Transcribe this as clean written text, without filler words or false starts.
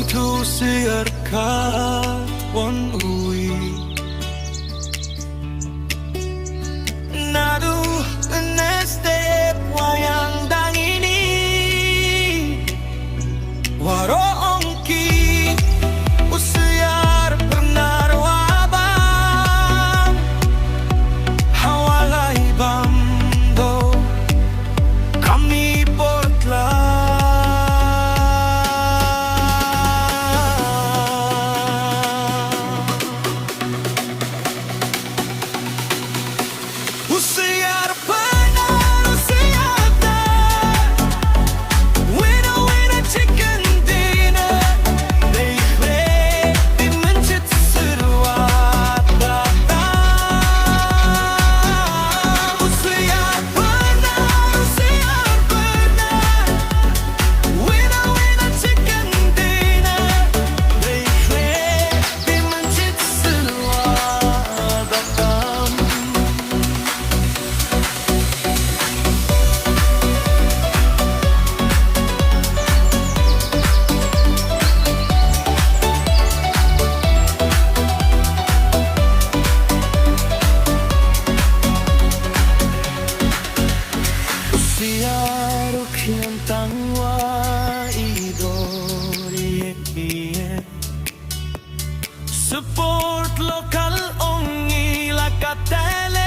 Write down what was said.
tu syiar kawon uwi Nadu neste wayang dangini Waro ongki Syiar Pnar wabang Hawalay bando Kami potla Syiar Pnar, Syiar Pnar Winner, chicken dinner Leeg di mencit seruat datang Syiar Pnar, Syiar Pnar Winner, chicken dinner Leeg di mencit seruat datang Syiar ukian wa idori Support lokal ongi la katele